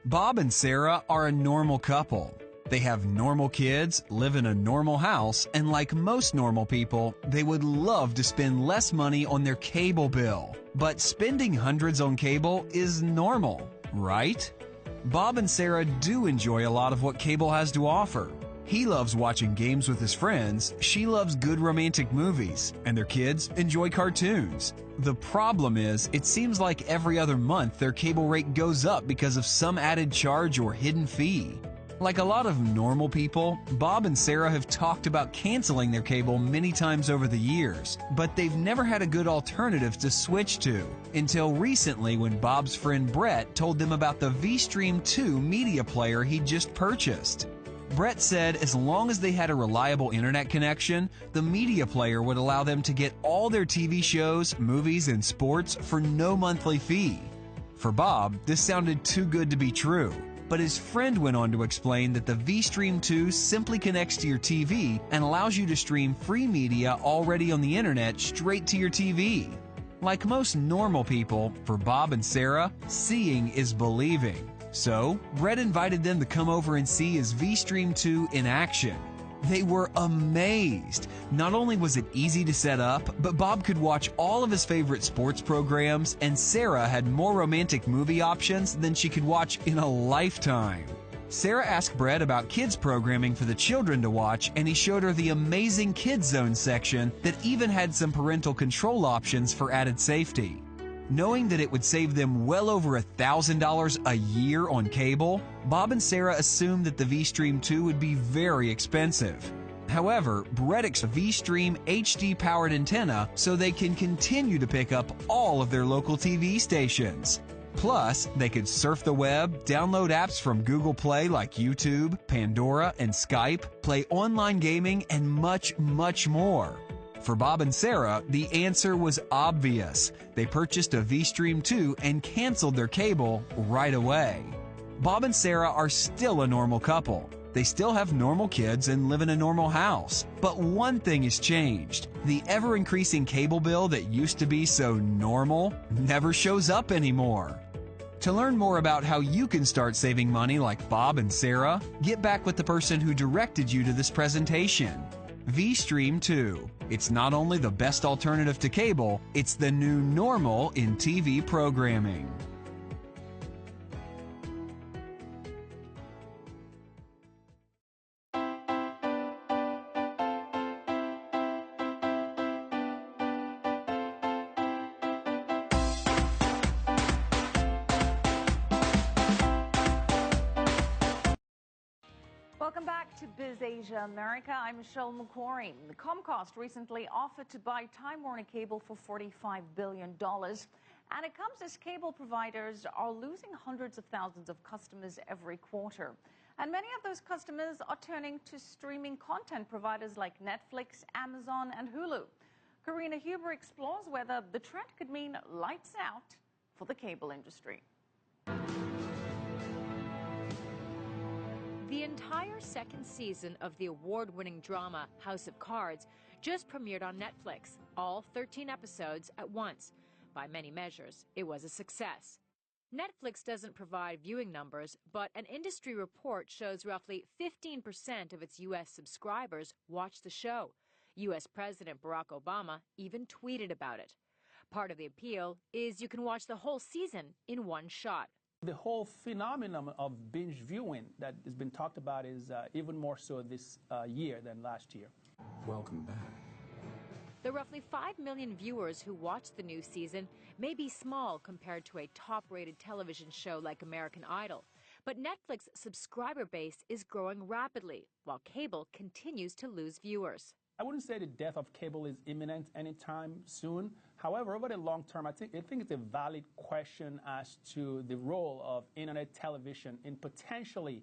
Bob and Sarah are a normal couple. They have normal kids, live in a normal house, and like most normal people, they would love to spend less money on their cable bill. But spending hundreds on cable is normal, right? Bob and Sarah do enjoy a lot of what cable has to offer. He loves watching games with his friends, she loves good romantic movies, and their kids enjoy cartoons. The problem is, it seems like every other month their cable rate goes up because of some added charge or hidden fee. Like a lot of normal people, Bob and Sarah have talked about canceling their cable many times over the years, but they've never had a good alternative to switch to, until recently when Bob's friend Brett told them about the VStream 2 media player he just purchased. Brett said as long as they had a reliable internet connection, the media player would allow them to get all their TV shows, movies, and sports for no monthly fee. For Bob, this sounded too good to be true, but his friend went on to explain that the VStream 2 simply connects to your TV and allows you to stream free media already on the internet straight to your TV. Like most normal people, for Bob and Sarah, seeing is believing. So, Brett invited them to come over and see his VStream 2 in action. They were amazed. Not only was it easy to set up, but Bob could watch all of his favorite sports programs, and Sarah had more romantic movie options than she could watch in a lifetime. Sarah asked Brett about kids programming for the children to watch, and he showed her the amazing Kids Zone section that even had some parental control options for added safety. Knowing that it would save them well over $1,000 a year on cable, Bob and Sarah assumed that the VStream 2 would be very expensive. However, Brett a VStream HD-powered antenna so they can continue to pick up all of their local TV stations. Plus, they could surf the web, download apps from Google Play like YouTube, Pandora, and Skype, play online gaming, and much, much more. For Bob and Sarah, the answer was obvious. They purchased a VStream 2 and canceled their cable right away. Bob and Sarah are still a normal couple. They still have normal kids and live in a normal house. But one thing has changed. The ever-increasing cable bill that used to be so normal never shows up anymore. To learn more about how you can start saving money like Bob and Sarah, get back with the person who directed you to this presentation. VStream 2. It's not only the best alternative to cable, it's the new normal in TV programming. Welcome back to Biz Asia America. I'm Michelle McQuarrie. The Comcast recently offered to buy Time Warner Cable for $45 billion. And it comes as cable providers are losing hundreds of thousands of customers every quarter. And many of those customers are turning to streaming content providers like Netflix, Amazon, and Hulu. Karina Huber explores whether the trend could mean lights out for the cable industry. The entire second season of the award-winning drama House of Cards just premiered on Netflix, all 13 episodes at once. By many measures, it was a success. Netflix doesn't provide viewing numbers, but an industry report shows roughly 15% of its U.S. subscribers watch the show. U.S. President Barack Obama even tweeted about it. Part of the appeal is you can watch the whole season in one shot. The whole phenomenon of binge viewing that has been talked about is even more so this year than last year. Welcome back. The roughly 5 million viewers who watched the new season may be small compared to a top-rated television show like American Idol, but Netflix's subscriber base is growing rapidly, while cable continues to lose viewers. I wouldn't say the death of cable is imminent anytime soon. However, over the long term, I think it's a valid question as to the role of internet television in potentially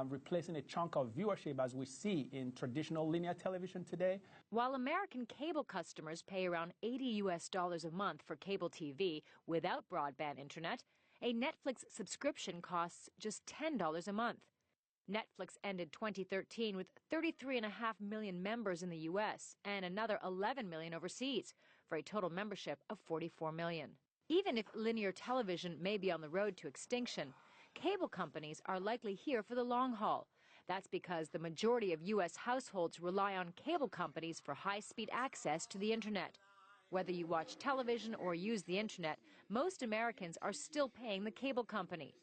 replacing a chunk of viewership as we see in traditional linear television today. While American cable customers pay around $80 a month for cable TV without broadband internet, a Netflix subscription costs just $10 a month. Netflix ended 2013 with 33.5 million members in the U.S. and another 11 million overseas, for a total membership of 44 million. Even if linear television may be on the road to extinction, cable companies are likely here for the long haul. That's because the majority of U.S. households rely on cable companies for high-speed access to the internet. Whether you watch television or use the internet, most Americans are still paying the cable company.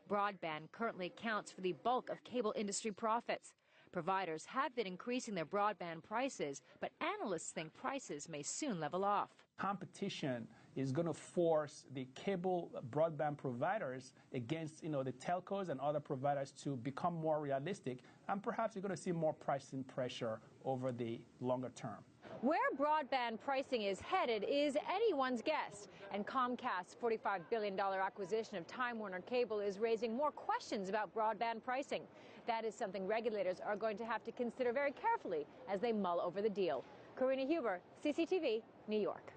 Broadband currently accounts for the bulk of cable industry profits. Providers have been increasing their broadband prices, but analysts think prices may soon level off. Competition is going to force the cable broadband providers against, the telcos and other providers to become more realistic, and perhaps you're going to see more pricing pressure over the longer term. Where broadband pricing is headed is anyone's guess, and Comcast's $45 billion acquisition of Time Warner Cable is raising more questions about broadband pricing. That is something regulators are going to have to consider very carefully as they mull over the deal. Karina Huber, CCTV, New York.